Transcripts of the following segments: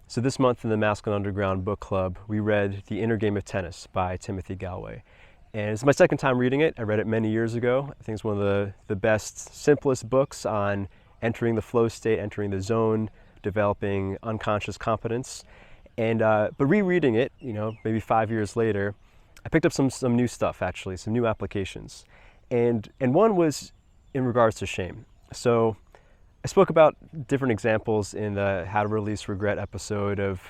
So this month in the Masculine Underground Book Club, we read The Inner Game of Tennis by Timothy Galway. And it's my second time reading it. I read it many years ago. I think it's one of the best, simplest books on entering the flow state, entering the zone, developing unconscious competence. And but rereading it, maybe 5 years later, I picked up some new stuff actually, some new applications. And one was in regards to shame. So I spoke about different examples in the How to Release Regret episode of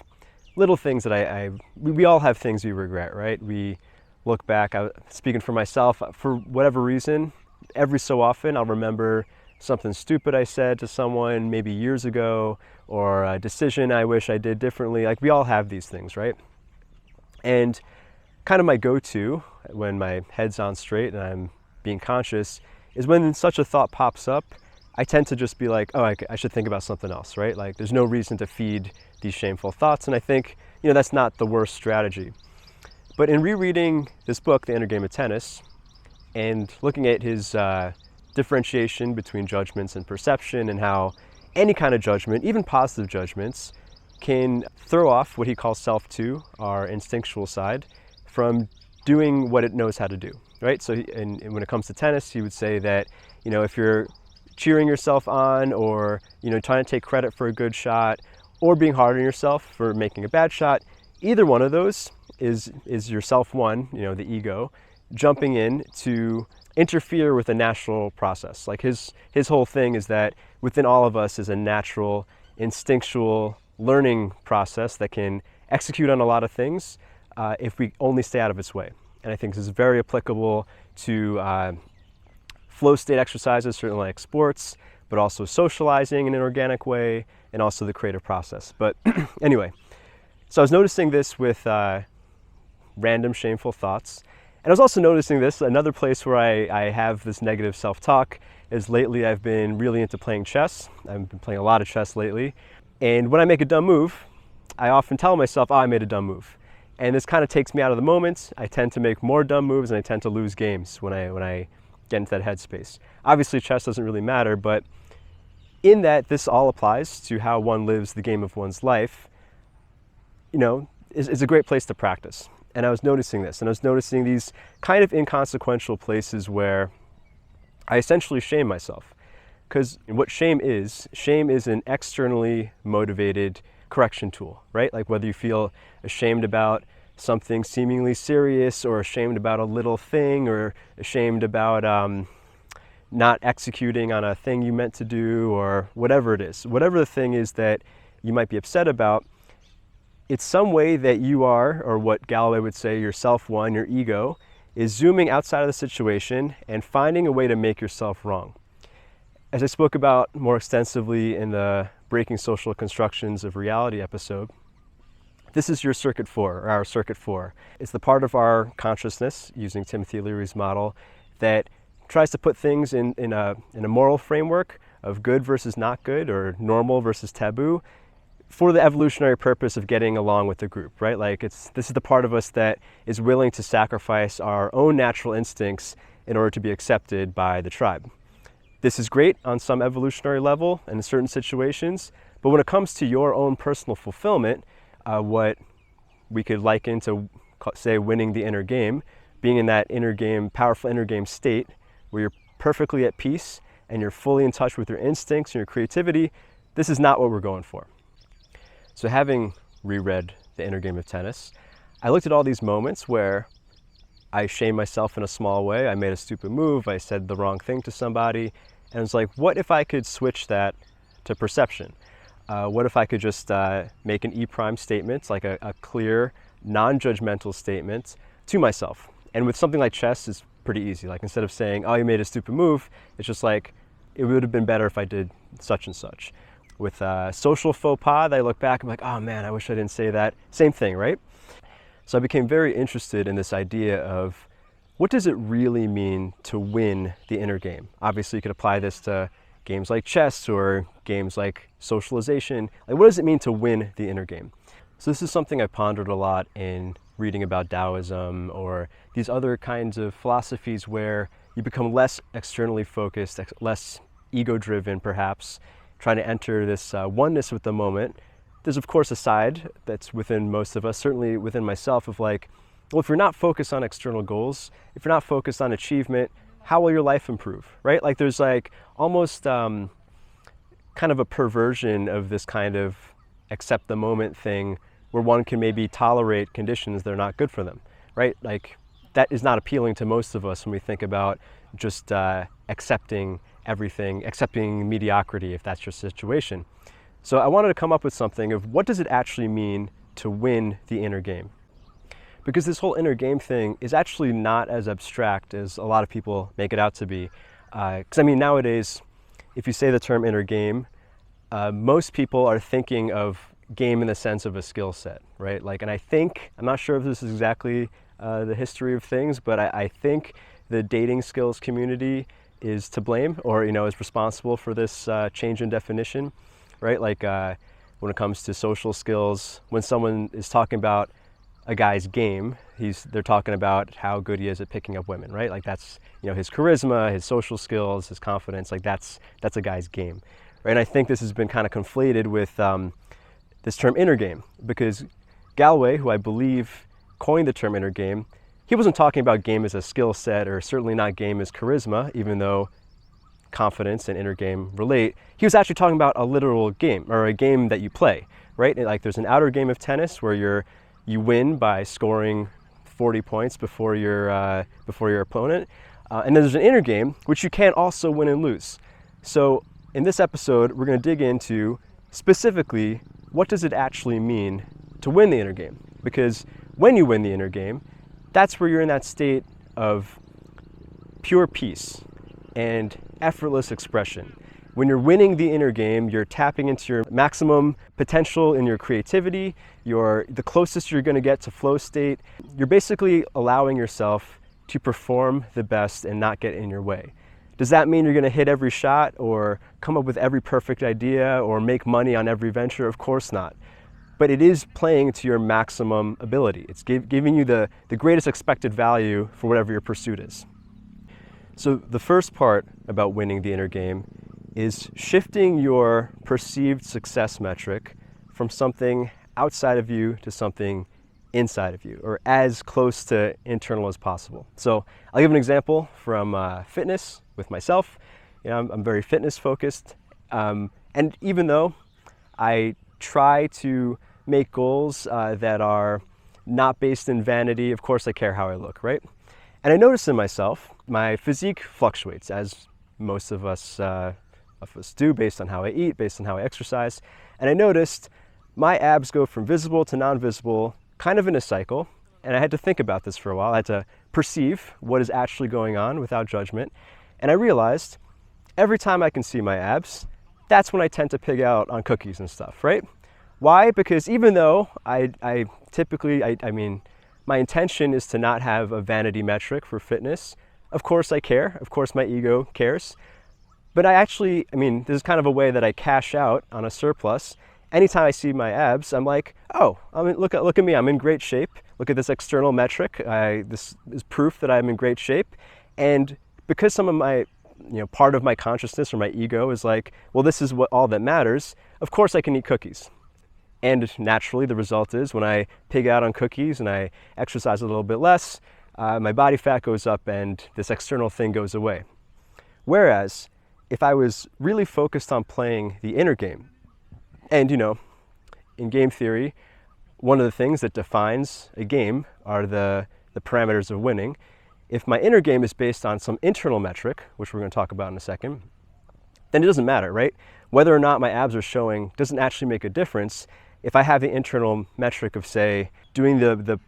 little things that we all have things we regret, right? We look back, speaking for myself, for whatever reason, every so often I'll remember something stupid I said to someone maybe years ago, or a decision I wish I did differently. Like, we all have these things, right? And kind of my go-to when my head's on straight and I'm being conscious is when such a thought pops up, I tend to just be like, oh, I should think about something else, right? Like, there's no reason to feed these shameful thoughts. And I think, that's not the worst strategy. But in rereading this book, The Inner Game of Tennis, and looking at his differentiation between judgments and perception, and how any kind of judgment, even positive judgments, can throw off what he calls self-2, our instinctual side, from doing what it knows how to do, right? So and when it comes to tennis, he would say that, if you're cheering yourself on, or trying to take credit for a good shot, or being hard on yourself for making a bad shot, either one of those is your self-one, the ego, jumping in to interfere with a natural process. Like, his whole thing is that within all of us is a natural, instinctual learning process that can execute on a lot of things if we only stay out of its way. And I think this is very applicable to flow state exercises, certainly like sports, but also socializing in an organic way, and also the creative process. But anyway, so I was noticing this with random shameful thoughts. And I was also noticing this, another place where I have this negative self-talk is lately I've been really into playing chess. I've been playing a lot of chess lately. And when I make a dumb move, I often tell myself, oh, I made a dumb move. And this kind of takes me out of the moment. I tend to make more dumb moves, and I tend to lose games when I get into that headspace. Obviously, chess doesn't really matter, but in that this all applies to how one lives the game of one's life, is a great place to practice. And I was noticing this, and I was noticing these kind of inconsequential places where I essentially shame myself. Because what shame is an externally motivated correction tool, right? Like, whether you feel ashamed about something seemingly serious, or ashamed about a little thing, or ashamed about not executing on a thing you meant to do, or whatever it is, whatever the thing is that you might be upset about, it's some way that you are, or what Galway would say, your self-one, your ego, is zooming outside of the situation and finding a way to make yourself wrong. As I spoke about more extensively in the Breaking Social Constructions of Reality episode, this is your circuit 4, or our circuit 4. It's the part of our consciousness, using Timothy Leary's model, that tries to put things in a moral framework of good versus not good, or normal versus taboo, for the evolutionary purpose of getting along with the group, right? Like, this is the part of us that is willing to sacrifice our own natural instincts in order to be accepted by the tribe. This is great on some evolutionary level and in certain situations, but when it comes to your own personal fulfillment, what we could liken to, say, winning the inner game, being in that inner game, powerful inner game state where you're perfectly at peace and you're fully in touch with your instincts and your creativity, this is not what we're going for. So, having reread The Inner Game of Tennis, I looked at all these moments where I shamed myself in a small way. I made a stupid move, I said the wrong thing to somebody, and it's like, what if I could switch that to perception? What if I could just make an E-prime statement, like a clear, non-judgmental statement to myself? And with something like chess, it's pretty easy. Like, instead of saying, oh, you made a stupid move, it's just like, it would have been better if I did such and such. With social faux pas, I look back, I'm like, oh man, I wish I didn't say that. Same thing, right? So I became very interested in this idea of, what does it really mean to win the inner game? Obviously, you could apply this to games like chess or games like socialization. Like, what does it mean to win the inner game? So this is something I pondered a lot in reading about Taoism or these other kinds of philosophies where you become less externally focused, less ego-driven perhaps, trying to enter this oneness with the moment, there's of course a side that's within most of us, certainly within myself, of like, well, if you're not focused on external goals, if you're not focused on achievement, how will your life improve, right? Like there's like almost kind of a perversion of this kind of accept the moment thing where one can maybe tolerate conditions that are not good for them, right? Like that is not appealing to most of us when we think about just accepting everything, accepting mediocrity if that's your situation. So I wanted to come up with something of what does it actually mean to win the inner game? Because this whole inner game thing is actually not as abstract as a lot of people make it out to be. Because I mean, nowadays, if you say the term inner game, most people are thinking of game in the sense of a skill set, right? Like, and I think, I'm not sure if this is exactly the history of things, but I think the dating skills community is to blame, or is responsible for this change in definition, right? Like when it comes to social skills, when someone is talking about a guy's game, they're talking about how good he is at picking up women, right? Like that's his charisma, his social skills, his confidence. Like that's a guy's game, right? And I think this has been kind of conflated with this term inner game, because Galway, who I believe coined the term inner game, he wasn't talking about game as a skill set, or certainly not game as charisma, even though confidence and inner game relate. He was actually talking about a literal game, or a game that you play, right? And like there's an outer game of tennis where you win by scoring 40 points before your opponent, and then there's an inner game which you can also win and lose. So in this episode, we're going to dig into specifically what does it actually mean to win the inner game, because when you win the inner game, that's where you're in that state of pure peace and effortless expression. When you're winning the inner game, you're tapping into your maximum potential in your creativity. You're the closest you're going to get to flow state. You're basically allowing yourself to perform the best and not get in your way. Does that mean you're going to hit every shot or come up with every perfect idea or make money on every venture? Of course not. But it is playing to your maximum ability. It's giving you the greatest expected value for whatever your pursuit is. So the first part about winning the inner game is shifting your perceived success metric from something outside of you to something inside of you, or as close to internal as possible. So I'll give an example from fitness with myself. I'm very fitness focused, and even though I try to make goals that are not based in vanity, of course I care how I look, right? And I notice in myself, my physique fluctuates, as most of us do, based on how I eat, based on how I exercise. And I noticed my abs go from visible to non-visible kind of in a cycle. And I had to think about this for a while. I had to perceive what is actually going on without judgment. And I realized every time I can see my abs, that's when I tend to pig out on cookies and stuff, right? Why? Because even though I typically, my intention is to not have a vanity metric for fitness. Of course I care. Of course my ego cares. But this is kind of a way that I cash out on a surplus. Anytime I see my abs, I'm like, oh, look at me, I'm in great shape. Look at this external metric. This is proof that I'm in great shape. And because some of my, part of my consciousness or my ego is like, well, this is all that matters, of course I can eat cookies. And naturally, the result is when I pig out on cookies and I exercise a little bit less, my body fat goes up and this external thing goes away. Whereas, if I was really focused on playing the inner game, and in game theory, one of the things that defines a game are the parameters of winning. If my inner game is based on some internal metric, which we're going to talk about in a second, then it doesn't matter, right? Whether or not my abs are showing doesn't actually make a difference. If I have the internal metric of, say, doing the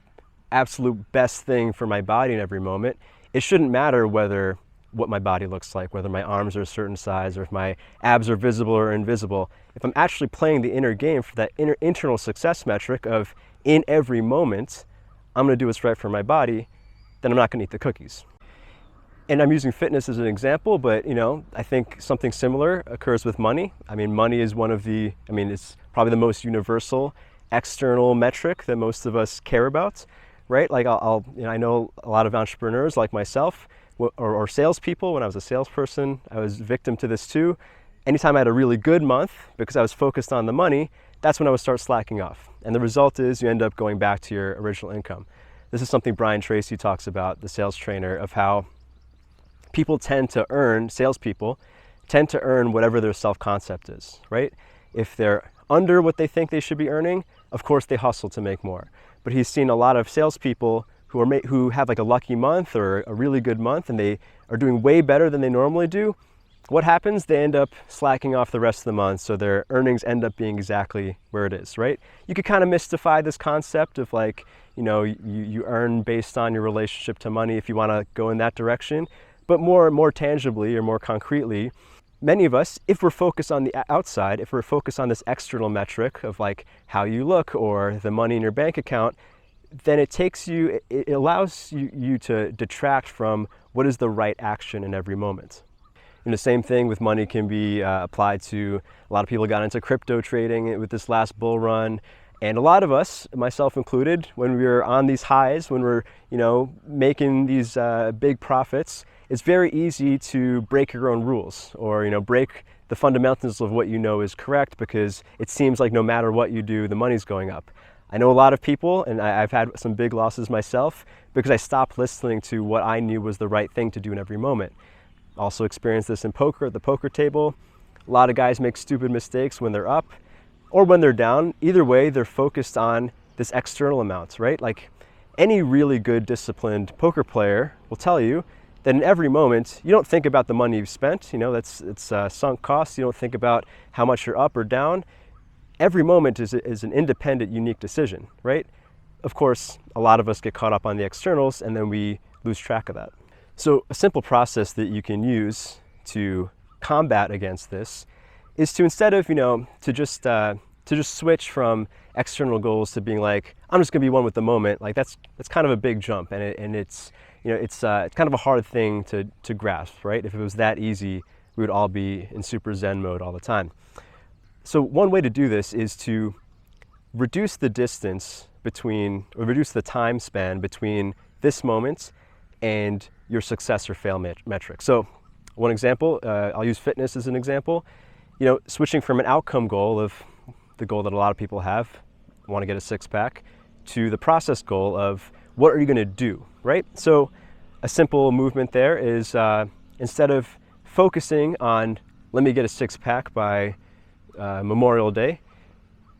absolute best thing for my body in every moment, it shouldn't matter what my body looks like, whether my arms are a certain size or if my abs are visible or invisible. If I'm actually playing the inner game for that internal success metric of in every moment, I'm going to do what's right for my body, then I'm not going to eat the cookies. And I'm using fitness as an example, but I think something similar occurs with money. Money is it's probably the most universal external metric that most of us care about, right? Like I know a lot of entrepreneurs like myself, or salespeople. When I was a salesperson, I was victim to this too. Anytime I had a really good month, because I was focused on the money, that's when I would start slacking off. And the result is you end up going back to your original income. This is something Brian Tracy talks about, the sales trainer, of how people tend to earn, salespeople tend to earn whatever their self-concept is, right? If they're under what they think they should be earning, of course they hustle to make more. But he's seen a lot of salespeople who have like a lucky month or a really good month and they are doing way better than they normally do. What happens? They end up slacking off the rest of the month, so their earnings end up being exactly where it is, right? You could kind of mystify this concept of like, you know, you earn based on your relationship to money if you want to go in that direction. But more tangibly or more concretely, many of us, if we're focused on the outside, if we're focused on this external metric of like how you look or the money in your bank account, then it allows you to detract from what is the right action in every moment. And the same thing with money can be applied to, a lot of people got into crypto trading with this last bull run. And a lot of us, myself included, when we're on these highs, when we're, you know, making these big profits, it's very easy to break your own rules or, you know, break the fundamentals of what you know is correct because it seems like no matter what you do, the money's going up. I know a lot of people, and I've had some big losses myself because I stopped listening to what I knew was the right thing to do in every moment. Also experienced this in poker, at the poker table. A lot of guys make stupid mistakes when they're up or when they're down. Either way, they're focused on this external amount, right? Like any really good disciplined poker player will tell you that in every moment, you don't think about the money you've spent. You know, it's sunk costs. You don't think about how much you're up or down. Every moment is an independent, unique decision, right? Of course, a lot of us get caught up on the externals and then we lose track of that. So a simple process that you can use to combat against this is to, instead of, you know, to just switch from external goals to being like, I'm just gonna be one with the moment. Like that's kind of a big jump, and it's you know it's kind of a hard thing to grasp, right? If it was that easy, we would all be in super Zen mode all the time. So one way to do this is to reduce the distance between, or reduce the time span between this moment and your success or fail metric. So one example, I'll use fitness as an example. You know, switching from an outcome goal of the goal that a lot of people have, want to get a six-pack, to the process goal of what are you going to do, right? So a simple movement there is instead of focusing on let me get a six-pack by Memorial Day,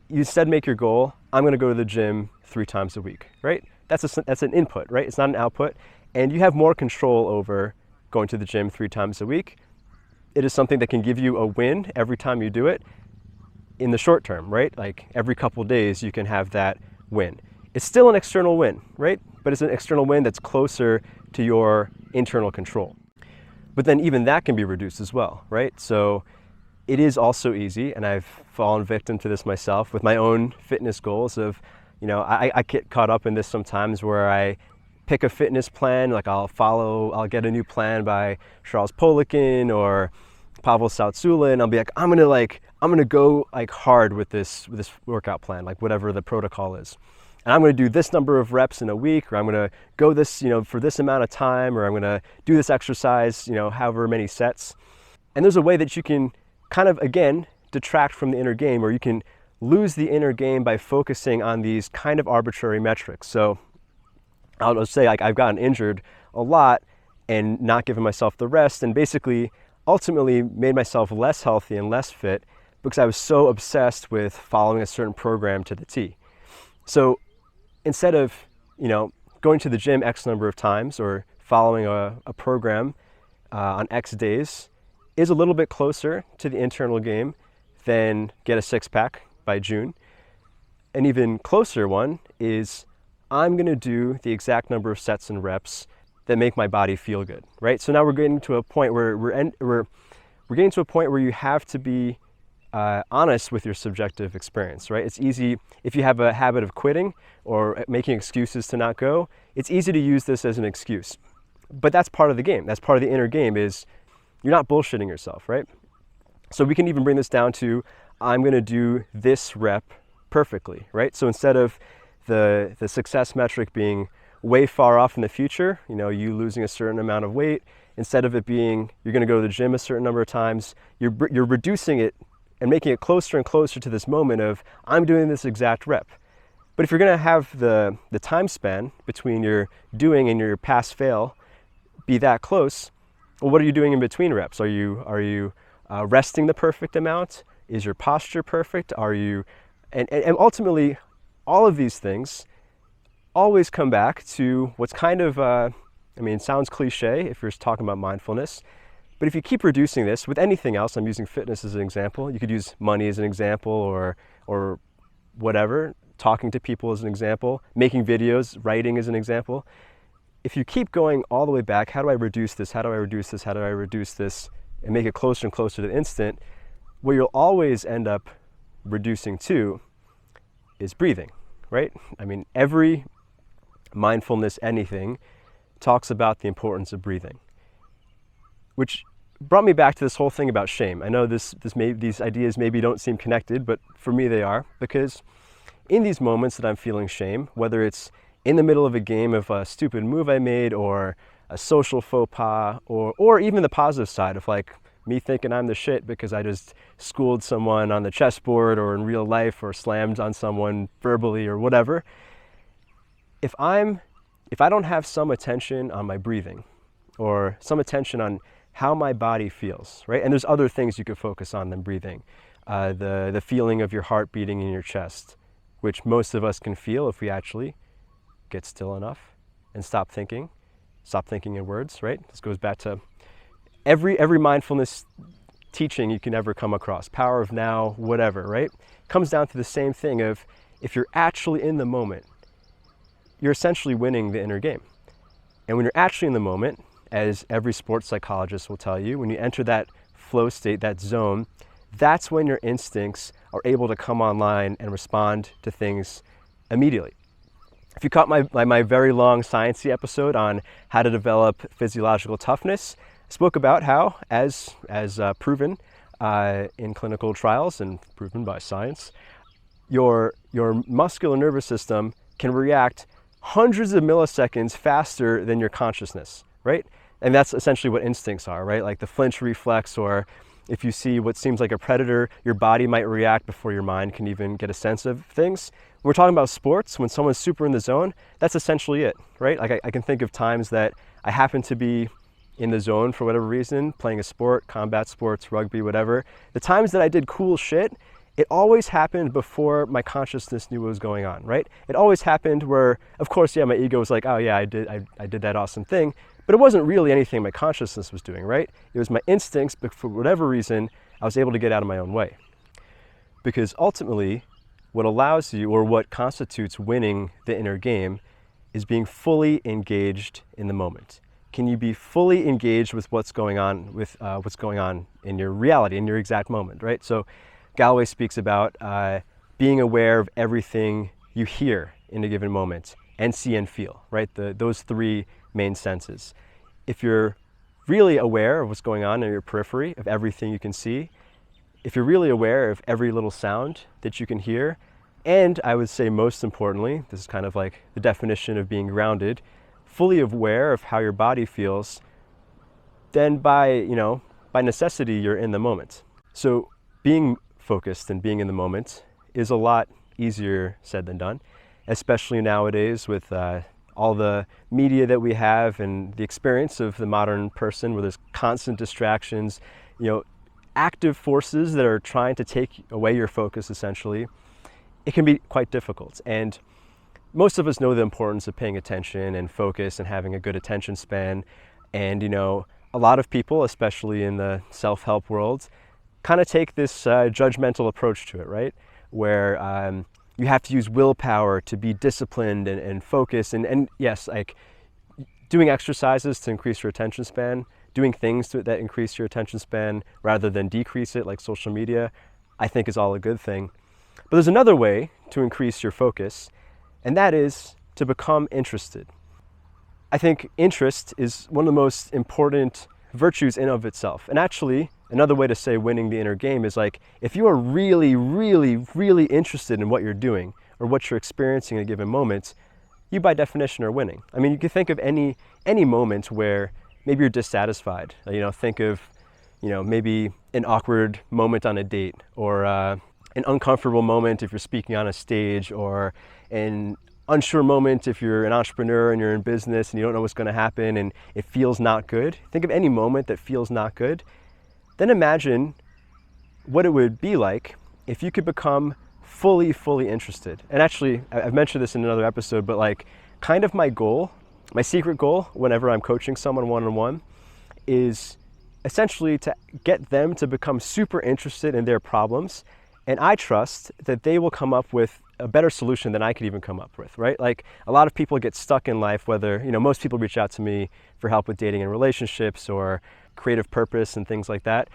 you instead make your goal, I'm going to go to the gym 3 times a week, right? That's an input, right? It's not an output. And you have more control over going to the gym 3 times a week. It is something that can give you a win every time you do it in the short term, right? Like every couple days you can have that win. It's still an external win, right? But it's an external win that's closer to your internal control. But then even that can be reduced as well, right? So it is also easy, and I've fallen victim to this myself with my own fitness goals of, you know, I get caught up in this sometimes where I pick a fitness plan, like I'll get a new plan by Charles Poliquin or Pavel Tsatsouline, and I'll be like, I'm gonna go like hard with this workout plan, like whatever the protocol is. And I'm gonna do this number of reps in a week, or I'm gonna go this, you know, for this amount of time, or I'm gonna do this exercise, you know, however many sets. And there's a way that you can kind of, again, detract from the inner game, or you can lose the inner game by focusing on these kind of arbitrary metrics. So I'll just say, like, I've gotten injured a lot and not given myself the rest, and basically ultimately made myself less healthy and less fit because I was so obsessed with following a certain program to the T. So instead of, you know, going to the gym X number of times or following a program on X days is a little bit closer to the internal game than get a six-pack by June. An even closer one is I'm gonna do the exact number of sets and reps that make my body feel good, right? So now we're getting to a point where we're getting to a point where you have to be honest with your subjective experience, right? It's easy, if you have a habit of quitting or making excuses to not go, it's easy to use this as an excuse. But that's part of the game. That's part of the inner game, is you're not bullshitting yourself, right? So we can even bring this down to, I'm gonna do this rep perfectly, right? So instead of the success metric being way far off in the future, you know, you losing a certain amount of weight, instead of it being, you're gonna go to the gym a certain number of times, you're reducing it and making it closer and closer to this moment of, I'm doing this exact rep. But if you're going to have the time span between your doing and your pass fail be that close, well, what are you doing in between reps? Are you resting the perfect amount? Is your posture perfect? And ultimately, all of these things always come back to what's kind of, it sounds cliche if you're talking about mindfulness, but if you keep reducing this with anything else, I'm using fitness as an example, you could use money as an example, or whatever, talking to people as an example, making videos, writing as an example. If you keep going all the way back, how do I reduce this? How do I reduce this? How do I reduce this? And make it closer and closer to the instant, what you'll always end up reducing to is breathing, right? Every mindfulness anything talks about the importance of breathing, which brought me back to this whole thing about shame. I know these ideas maybe don't seem connected, but for me they are, because in these moments that I'm feeling shame, whether it's in the middle of a game of a stupid move I made, or a social faux pas, or even the positive side of like me thinking I'm the shit because I just schooled someone on the chessboard or in real life, or slammed on someone verbally or whatever. If I don't have some attention on my breathing, or some attention on how my body feels, right? And there's other things you could focus on than breathing. The feeling of your heart beating in your chest, which most of us can feel if we actually get still enough and stop thinking in words, right? This goes back to every mindfulness teaching you can ever come across, power of now, whatever, right? Comes down to the same thing of, if you're actually in the moment, you're essentially winning the inner game. And when you're actually in the moment, as every sports psychologist will tell you, when you enter that flow state, that zone, that's when your instincts are able to come online and respond to things immediately. If you caught my very long sciencey episode on how to develop physiological toughness, I spoke about how, as proven in clinical trials and proven by science, your muscular nervous system can react hundreds of milliseconds faster than your consciousness, right? And that's essentially what instincts are, right? Like the flinch reflex, or if you see what seems like a predator, your body might react before your mind can even get a sense of things. When we're talking about sports, when someone's super in the zone, that's essentially it, right? Like I can think of times that I happen to be in the zone for whatever reason, playing a sport, combat sports, rugby, whatever. The times that I did cool shit, it always happened before my consciousness knew what was going on, right? It always happened where, of course, yeah, my ego was like, oh yeah, I did that awesome thing, but it wasn't really anything my consciousness was doing, right? It was my instincts, but for whatever reason, I was able to get out of my own way. Because ultimately, what allows you, or what constitutes winning the inner game, is being fully engaged in the moment. Can you be fully engaged with what's going on in your reality, in your exact moment, right? So Galloway speaks about being aware of everything you hear in a given moment, and see and feel, right? Those three main senses. If you're really aware of what's going on in your periphery, of everything you can see, if you're really aware of every little sound that you can hear, and I would say most importantly, this is kind of like the definition of being grounded, fully aware of how your body feels, then by necessity, you're in the moment. So being focused and being in the moment is a lot easier said than done, especially nowadays with all the media that we have and the experience of the modern person, where there's constant distractions, active forces that are trying to take away your focus essentially. It can be quite difficult. And most of us know the importance of paying attention and focus and having a good attention span. And a lot of people, especially in the self-help world, kind of take this judgmental approach to it, right? Where you have to use willpower to be disciplined and focus. And yes, like doing exercises to increase your attention span, doing things that increase your attention span rather than decrease it, like social media, I think is all a good thing. But there's another way to increase your focus, and that is to become interested. I think interest is one of the most important virtues in of itself. And actually, another way to say winning the inner game is like, if you are really, really, really interested in what you're doing or what you're experiencing in a given moment, you by definition are winning. You can think of any moment where maybe you're dissatisfied. Think of maybe an awkward moment on a date, or an uncomfortable moment if you're speaking on a stage, or an unsure moment if you're an entrepreneur and you're in business and you don't know what's going to happen and it feels not good. Think of any moment that feels not good. Then imagine what it would be like if you could become fully interested. And actually, I've mentioned this in another episode, but like kind of my goal, my secret goal whenever I'm coaching someone one-on-one is essentially to get them to become super interested in their problems. And I trust that they will come up with a better solution than I could even come up with, right? Like a lot of people get stuck in life, whether, most people reach out to me for help with dating and relationships or creative purpose and things like that.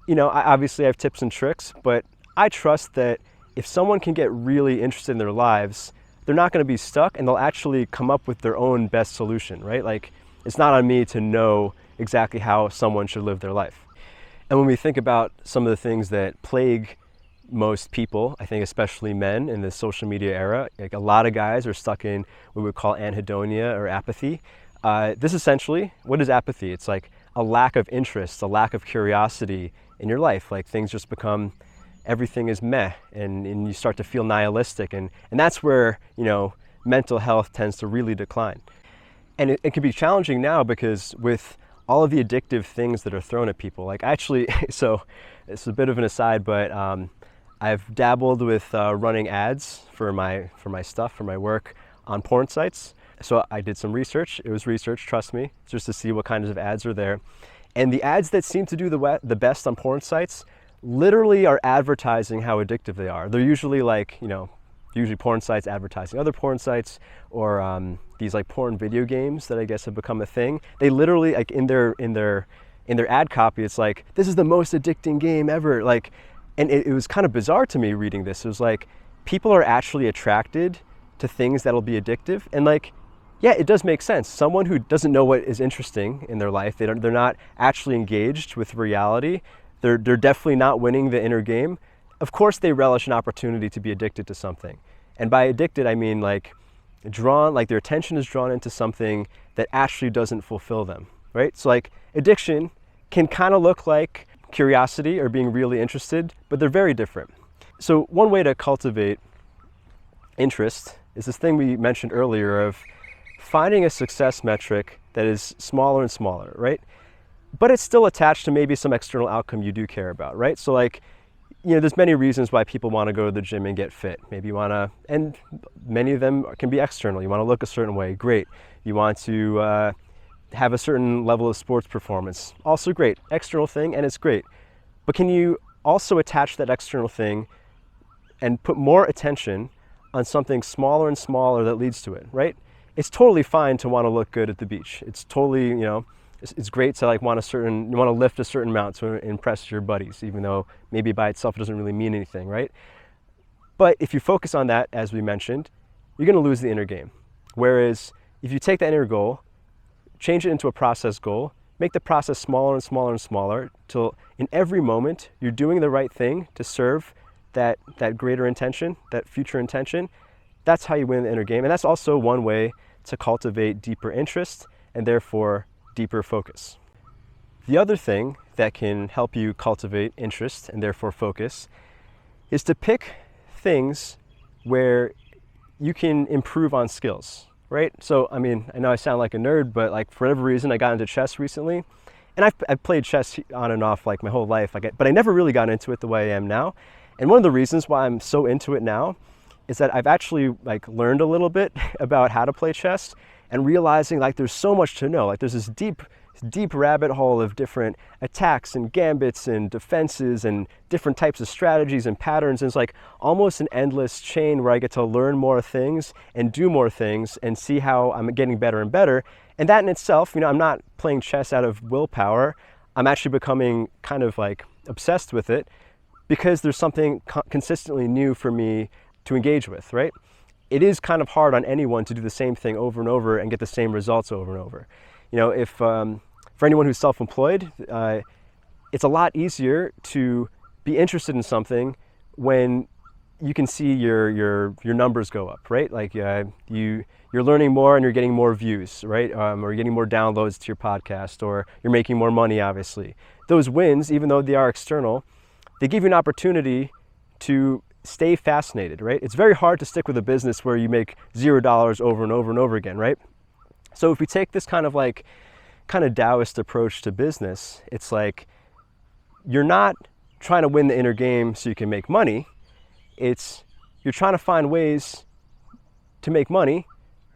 I have tips and tricks, but I trust that if someone can get really interested in their lives, they're not going to be stuck and they'll actually come up with their own best solution, right? Like it's not on me to know exactly how someone should live their life. And when we think about some of the things that plague most people, I think especially men in the social media era, like a lot of guys are stuck in what we would call anhedonia or apathy. This essentially, what is apathy? It's like a lack of interest, a lack of curiosity in your life. Like things just become, everything is meh, and you start to feel nihilistic, and that's where mental health tends to really decline. And it can be challenging now because with all of the addictive things that are thrown at people, like actually, so it's a bit of an aside, but I've dabbled with running ads for my stuff, for my work on porn sites. So I did some research. It was research, trust me, just to see what kinds of ads are there. And the ads that seem to do the best on porn sites literally are advertising how addictive they are. They're usually like, usually porn sites advertising other porn sites, or these like porn video games that I guess have become a thing. They literally, like in their ad copy, it's like, this is the most addicting game ever. Like, and it was kind of bizarre to me reading this. It was like, people are actually attracted to things that'll be addictive. And like, yeah, it does make sense. Someone who doesn't know what is interesting in their life, they're not actually engaged with reality, they're definitely not winning the inner game. Of course they relish an opportunity to be addicted to something. And by addicted, I mean like their attention is drawn into something that actually doesn't fulfill them, right? So like addiction can kind of look like curiosity or being really interested, but they're very different. So one way to cultivate interest is this thing we mentioned earlier of finding a success metric that is smaller and smaller, right? But it's still attached to maybe some external outcome you do care about, right? So like, there's many reasons why people want to go to the gym and get fit. Maybe you want to, and many of them can be external. You want to look a certain way, great. You want to have a certain level of sports performance, also great. External thing, and it's great. But can you also attach that external thing and put more attention on something smaller and smaller that leads to it, right? It's totally fine to want to look good at the beach. It's totally, it's great to like you want to lift a certain amount to impress your buddies, even though maybe by itself it doesn't really mean anything, right? But if you focus on that, as we mentioned, you're going to lose the inner game. Whereas if you take that inner goal, change it into a process goal, make the process smaller and smaller and smaller till in every moment you're doing the right thing to serve that greater intention, that future intention. That's how you win the inner game. And that's also one way to cultivate deeper interest and therefore deeper focus. The other thing that can help you cultivate interest and therefore focus is to pick things where you can improve on skills, right? So, I mean, I know I sound like a nerd, but like for whatever reason, I got into chess recently. And I've played chess on and off like my whole life, but I never really got into it the way I am now. And one of the reasons why I'm so into it now is that I've actually like learned a little bit about how to play chess and realizing like there's so much to know. Like there's this deep rabbit hole of different attacks and gambits and defenses and different types of strategies and patterns. And it's like almost an endless chain where I get to learn more things and do more things and see how I'm getting better and better. And that in itself, I'm not playing chess out of willpower. I'm actually becoming kind of like obsessed with it because there's something consistently new for me to engage with, right? It is kind of hard on anyone to do the same thing over and over and get the same results over and over. If for anyone who's self-employed, it's a lot easier to be interested in something when you can see your numbers go up, right? Like you're learning more and you're getting more views, right? Or you're getting more downloads to your podcast, or you're making more money, obviously. Those wins, even though they are external, they give you an opportunity to stay fascinated, right? It's very hard to stick with a business where you make $0 over and over and over again, right? So if we take this kind of Taoist approach to business, it's like you're not trying to win the inner game so you can make money. It's you're trying to find ways to make money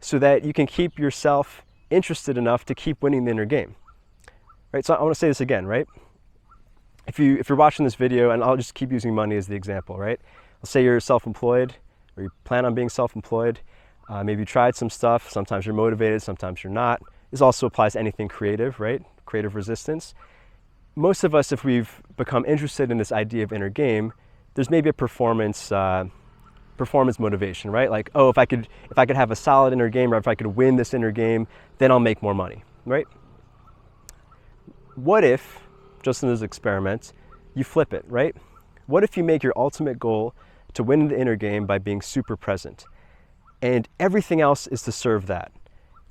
so that you can keep yourself interested enough to keep winning the inner game, right? So I want to say this again, right? If you're watching this video, and I'll just keep using money as the example, right? Let's say you're self-employed, or you plan on being self-employed. Maybe you tried some stuff. Sometimes you're motivated, sometimes you're not. This also applies to anything creative, right? Creative resistance. Most of us, if we've become interested in this idea of inner game, there's maybe a performance motivation, right? Like, oh, if I could have a solid inner game, or if I could win this inner game, then I'll make more money, right? What if, just in this experiment, you flip it, right? What if you make your ultimate goal to win the inner game by being super present, and everything else is to serve that?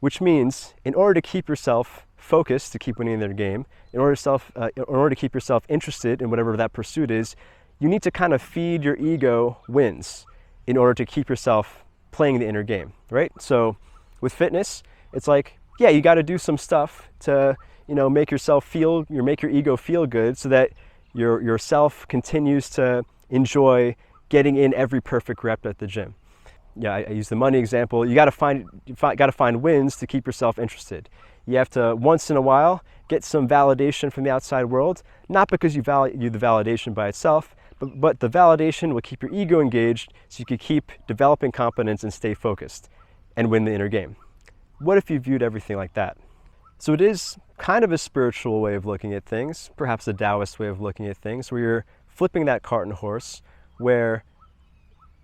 Which means, in order to keep yourself focused, to keep winning the inner game, in order to keep yourself interested in whatever that pursuit is, you need to kind of feed your ego wins in order to keep yourself playing the inner game, right? So with fitness, it's like, yeah, you got to do some stuff to, make your ego feel good, so that your self continues to enjoy getting in every perfect rep at the gym. Yeah, I use the money example. You got to find wins to keep yourself interested. You have to, once in a while, get some validation from the outside world, not because you value the validation by itself, but the validation will keep your ego engaged, so you can keep developing competence and stay focused and win the inner game. What if you viewed everything like that? So it is kind of a spiritual way of looking at things, perhaps a Taoist way of looking at things, where you're flipping that cart and horse, where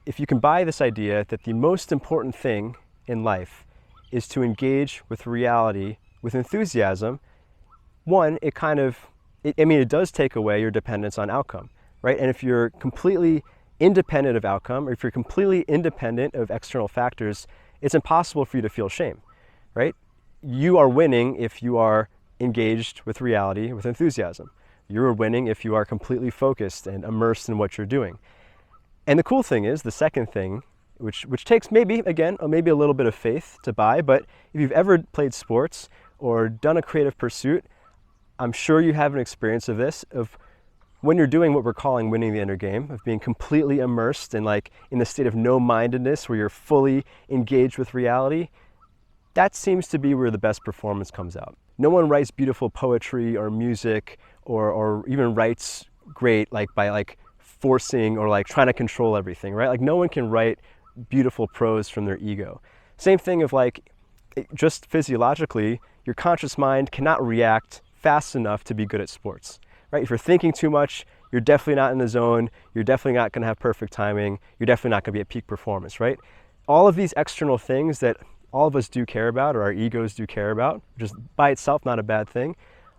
if you can buy this idea that the most important thing in life is to engage with reality with enthusiasm, one, it does take away your dependence on outcome, right? And if you're completely independent of outcome, or if you're completely independent of external factors, it's impossible for you to feel shame, right? You are winning if you are engaged with reality with enthusiasm. You're winning if you are completely focused and immersed in what you're doing. And the cool thing is, the second thing, which takes maybe a little bit of faith to buy, but if you've ever played sports or done a creative pursuit, I'm sure you have an experience of this, of when you're doing what we're calling winning the inner game, of being completely immersed in the state of no-mindedness, where you're fully engaged with reality. That seems to be where the best performance comes out. No one writes beautiful poetry or music or even writes great by forcing or trying to control everything, right? No one can write beautiful prose from their ego. Same thing of just physiologically, your conscious mind cannot react fast enough to be good at sports, right? If you're thinking too much, you're definitely not in the zone. You're definitely not going to have perfect timing. You're definitely not going to be at peak performance, right? All of these external things that all of us do care about, or our egos do care about, which is by itself not a bad thing.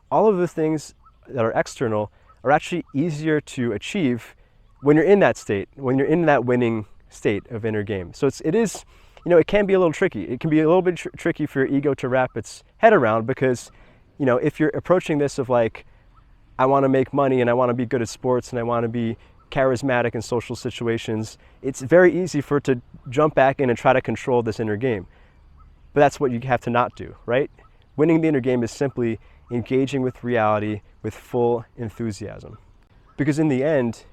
All of the things that are external are actually easier to achieve when you're in that state, when you're in that winning state of inner game. So it can be a little tricky. It can be a little bit tricky for your ego to wrap its head around, because, if you're approaching this of I want to make money and I want to be good at sports and I want to be charismatic in social situations, it's very easy for it to jump back in and try to control this inner game. But that's what you have to not do, right? Winning the inner game is simply engaging with reality with full enthusiasm. Because in the end,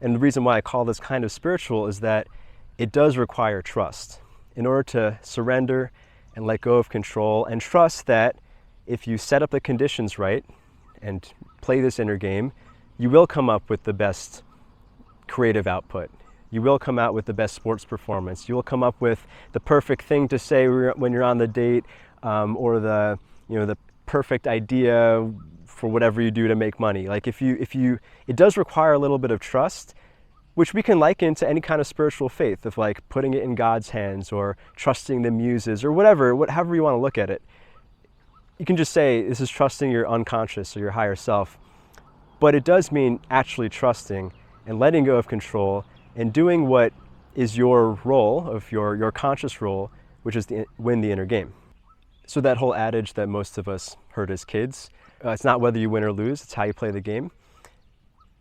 and the reason why I call this kind of spiritual, is that it does require trust. In order to surrender and let go of control, and trust that if you set up the conditions right and play this inner game, you will come up with the best creative output. You will come out with the best sports performance. You will come up with the perfect thing to say when you're on the date, or the perfect idea for whatever you do to make money. It does require a little bit of trust, which we can liken to any kind of spiritual faith, of putting it in God's hands, or trusting the muses, or however you want to look at it. You can just say this is trusting your unconscious or your higher self, but it does mean actually trusting and letting go of control and doing what is your role, of your conscious role, which is to win the inner game. So that whole adage that most of us heard as kids, it's not whether you win or lose, it's how you play the game.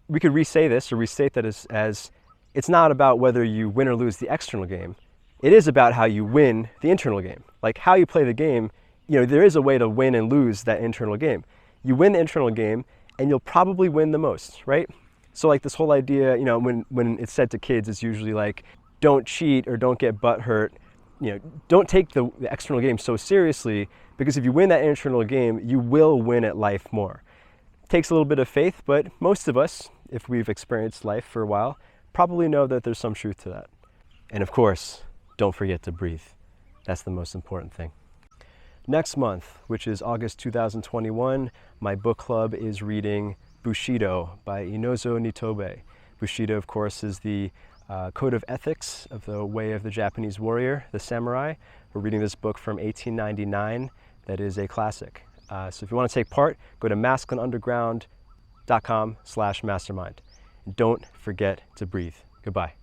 We could re-say this or restate that as it's not about whether you win or lose the external game. It is about how you win the internal game. Like how you play the game, there is a way to win and lose that internal game. You win the internal game and you'll probably win the most, right? So like this whole idea, when it's said to kids, it's usually like, don't cheat or don't get butt hurt. Don't take the external game so seriously, because if you win that internal game, you will win at life more. It takes a little bit of faith, but most of us, if we've experienced life for a while, probably know that there's some truth to that. And of course, don't forget to breathe. That's the most important thing. Next month, which is August 2021, my book club is reading Bushido by Inozo Nitobe. Bushido, of course, is the code of ethics of the way of the Japanese warrior, the samurai. We're reading this book from 1899 that is a classic. So if you want to take part, go to masculineunderground.com/mastermind. Don't forget to breathe. Goodbye.